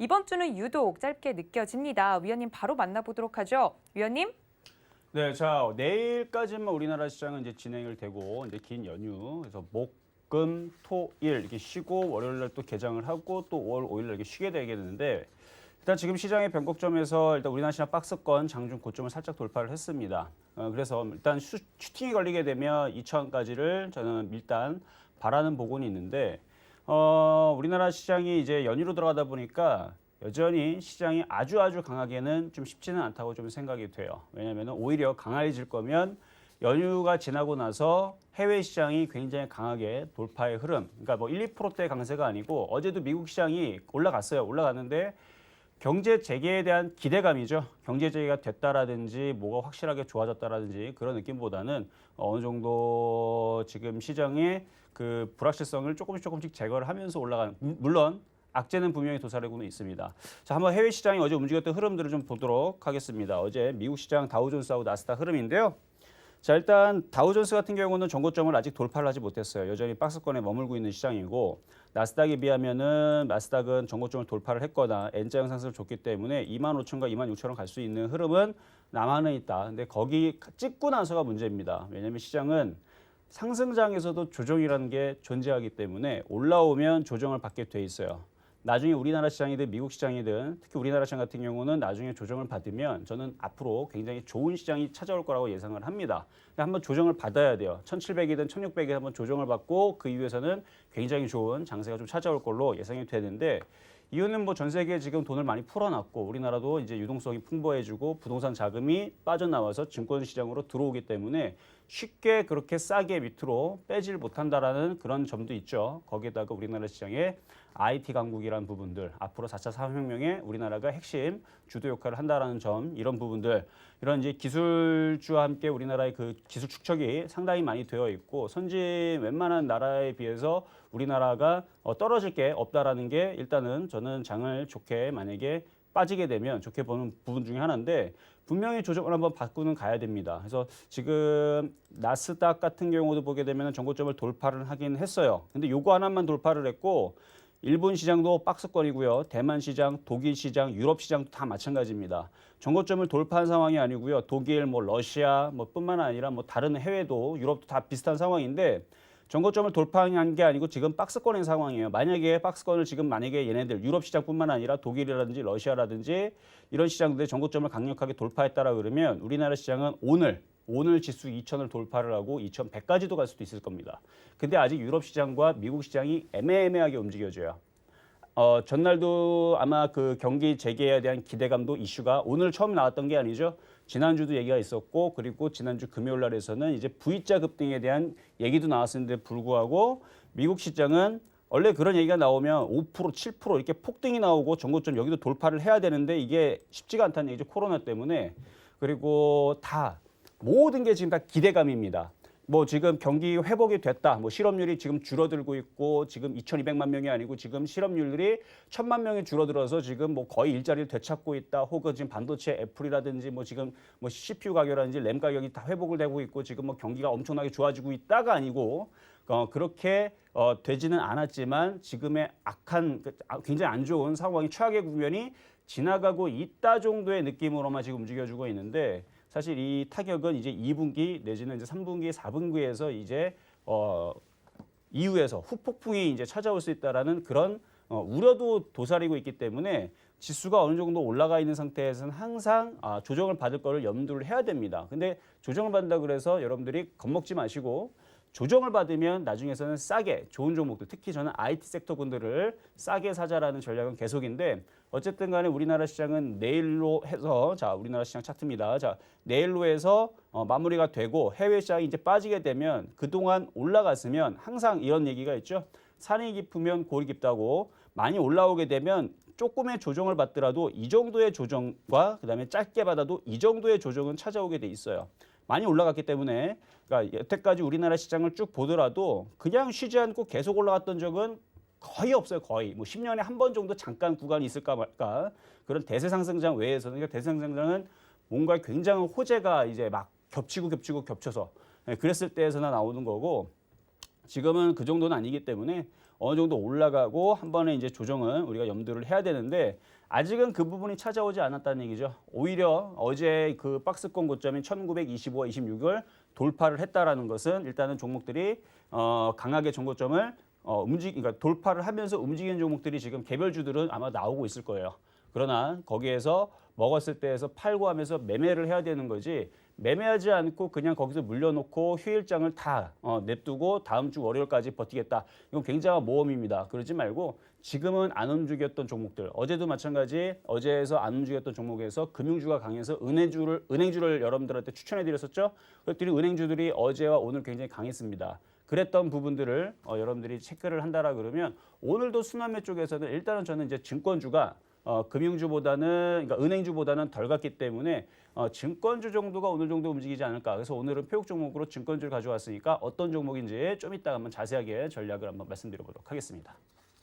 이번 주는 유독 짧게 느껴집니다. 위원님 바로 만나보도록 하죠. 위원님? 네, 자 내일까지만 우리나라 시장은 이제 진행을 되고 이제 긴 연휴 그래서 목, 금, 토, 일 이렇게 쉬고 월요일 날 또 개장을 하고 또 5월 5일 날 이렇게 쉬게 되겠는데 일단 지금 시장의 변곡점에서 일단 우리나라 시장 박스권 장중 고점을 살짝 돌파를 했습니다. 그래서 일단 슈팅이 걸리게 되면 2천까지를 저는 일단 바라는 보고는 있는데 우리나라 시장이 이제 연휴로 들어가다 보니까 여전히 시장이 아주 강하게는 좀 쉽지는 않다고 좀 생각이 돼요. 왜냐하면 오히려 강해질 거면 연휴가 지나고 나서 해외 시장이 굉장히 강하게 돌파의 흐름. 그러니까 뭐 1, 2%대 강세가 아니고 어제도 미국 시장이 올라갔어요. 올라갔는데 경제 재개에 대한 기대감이죠. 경제 재개가 됐다라든지 뭐가 확실하게 좋아졌다라든지 그런 느낌보다는 어느 정도 지금 시장의 그 불확실성을 조금씩 제거를 하면서 올라가는 물론 악재는 분명히 도사리고는 있습니다. 자, 한번 해외 시장이 어제 움직였던 흐름들을 좀 보도록 하겠습니다. 어제 미국 시장 다우존스하고 나스닥 흐름인데요. 자, 일단 다우존스 같은 경우는 전고점을 아직 돌파를 하지 못했어요. 여전히 박스권에 머물고 있는 시장이고 나스닥에 비하면은 나스닥은 전고점을 돌파를 했거나 N자형 상승을 줬기 때문에 25,000과 26,000원 갈 수 있는 흐름은 남한은 있다. 근데 거기 찍고 나서가 문제입니다. 왜냐하면 시장은 상승장에서도 조정이라는 게 존재하기 때문에 올라오면 조정을 받게 돼 있어요. 나중에 우리나라 시장이든 미국 시장이든 특히 우리나라 시장 같은 경우는 나중에 조정을 받으면 저는 앞으로 굉장히 좋은 시장이 찾아올 거라고 예상을 합니다. 한번 조정을 받아야 돼요. 1,700이든 1,600에 한번 조정을 받고 그 이후에서는 굉장히 좋은 장세가 좀 찾아올 걸로 예상이 되는데 이유는 뭐 전 세계에 지금 돈을 많이 풀어놨고 우리나라도 이제 유동성이 풍부해지고 부동산 자금이 빠져나와서 증권 시장으로 들어오기 때문에 쉽게 그렇게 싸게 밑으로 빼질 못한다라는 그런 점도 있죠. 거기에다가 우리나라 시장의 IT 강국이라는 부분들, 앞으로 4차 산업혁명에 우리나라가 핵심 주도 역할을 한다라는 점, 이런 부분들, 이런 이제 기술주와 함께 우리나라의 그 기술 축적이 상당히 많이 되어 있고 선진 웬만한 나라에 비해서 우리나라가 떨어질 게 없다라는 게 일단은 저는 장을 좋게 만약에 빠지게 되면 좋게 보는 부분 중에 하나인데 분명히 조정을 한번 받고는 가야 됩니다. 그래서 지금 나스닥 같은 경우도 보게 되면 전고점을 돌파를 하긴 했어요. 근데 요거 하나만 돌파를 했고 일본 시장도 박스권이고요. 대만 시장, 독일 시장, 유럽 시장도 다 마찬가지입니다. 전고점을 돌파한 상황이 아니고요. 독일, 뭐 러시아, 뭐 뿐만 아니라 뭐 다른 해외도 유럽도 다 비슷한 상황인데 전고점을 돌파한 게 아니고 지금 박스권인 상황이에요. 만약에 박스권을 지금 만약에 얘네들 유럽 시장뿐만 아니라 독일이라든지 러시아라든지 이런 시장들의 전고점을 강력하게 돌파했다라 그러면 우리나라 시장은 오늘 지수 2,000을 돌파를 하고 2,100까지도 갈 수도 있을 겁니다. 근데 아직 유럽 시장과 미국 시장이 애매하게 움직여져요. 전날도 아마 그 경기 재개에 대한 기대감도 이슈가 오늘 처음 나왔던 게 아니죠. 지난주도 얘기가 있었고 그리고 지난주 금요일 날에서는 이제 V자 급등에 대한 얘기도 나왔었는데 불구하고 미국 시장은 원래 그런 얘기가 나오면 5%, 7% 이렇게 폭등이 나오고 전고점 여기도 돌파를 해야 되는데 이게 쉽지가 않다는 얘기죠. 코로나 때문에. 그리고 다 모든 게 지금 다 기대감입니다. 뭐 지금 경기 회복이 됐다. 뭐 실업률이 지금 줄어들고 있고 지금 2,200만 명이 아니고 지금 실업률이 1,000만 명이 줄어들어서 지금 뭐 거의 일자리를 되찾고 있다. 혹은 지금 반도체 애플이라든지 뭐 지금 뭐 CPU 가격이라든지 램 가격이 다 회복을 되고 있고 지금 뭐 경기가 엄청나게 좋아지고 있다가 아니고 그렇게 되지는 않았지만 지금의 악한 굉장히 안 좋은 상황이 최악의 국면이 지나가고 있다 정도의 느낌으로만 지금 움직여주고 있는데 사실 이 타격은 이제 2분기 내지는 이제 3분기, 4분기에서 이제 이후에서 후폭풍이 이제 찾아올 수 있다라는 그런 우려도 도사리고 있기 때문에 지수가 어느 정도 올라가 있는 상태에서는 항상 조정을 받을 거를 염두를 해야 됩니다. 근데 조정을 받는다 그래서 여러분들이 겁먹지 마시고 조정을 받으면 나중에서는 싸게 좋은 종목들 특히 저는 IT 섹터 군들을 싸게 사자라는 전략은 계속인데 어쨌든 간에 우리나라 시장은 내일로 해서 자 우리나라 시장 차트입니다. 자 내일로 해서 마무리가 되고 해외 시장이 이제 빠지게 되면 그동안 올라갔으면 항상 이런 얘기가 있죠. 산이 깊으면 골이 깊다고 많이 올라오게 되면 조금의 조정을 받더라도 이 정도의 조정과 그다음에 짧게 받아도 이 정도의 조정은 찾아오게 돼 있어요. 많이 올라갔기 때문에 그러니까 여태까지 우리나라 시장을 쭉 보더라도 그냥 쉬지 않고 계속 올라갔던 적은 거의 없어요. 거의. 뭐 10년에 한 번 정도 잠깐 구간이 있을까 말까. 그런 대세 상승장 외에서는 그러니까 대세 상승장은 뭔가 굉장한 호재가 이제 막 겹치고 겹쳐서 그랬을 때에서나 나오는 거고 지금은 그 정도는 아니기 때문에 어느 정도 올라가고 한 번에 이제 조정은 우리가 염두를 해야 되는데 아직은 그 부분이 찾아오지 않았다는 얘기죠. 오히려 어제 그 박스권 고점인 1925, 26을 돌파를 했다라는 것은 일단은 종목들이 강하게 종고점을 그러니까 돌파를 하면서 움직이는 종목들이 지금 개별주들은 아마 나오고 있을 거예요. 그러나 거기에서 먹었을 때에서 팔고 하면서 매매를 해야 되는 거지 매매하지 않고 그냥 거기서 물려놓고 휴일장을 다 냅두고 다음 주 월요일까지 버티겠다. 이건 굉장한 모험입니다. 그러지 말고 지금은 안 움직였던 종목들 어제도 마찬가지 어제에서 안 움직였던 종목에서 금융주가 강해서 은행주를 여러분들한테 추천해 드렸었죠. 그랬더니 은행주들이 어제와 오늘 굉장히 강했습니다. 그랬던 부분들을 여러분들이 체크를 한다라 그러면 오늘도 순환매 쪽에서는 일단은 저는 이제 증권주가 금융주보다는 그러니까 은행주보다는 덜 갔기 때문에 증권주 정도가 오늘 정도 움직이지 않을까. 그래서 오늘은 표육 종목으로 증권주를 가져왔으니까 어떤 종목인지 좀 이따가 한번 자세하게 전략을 한번 말씀드려보도록 하겠습니다.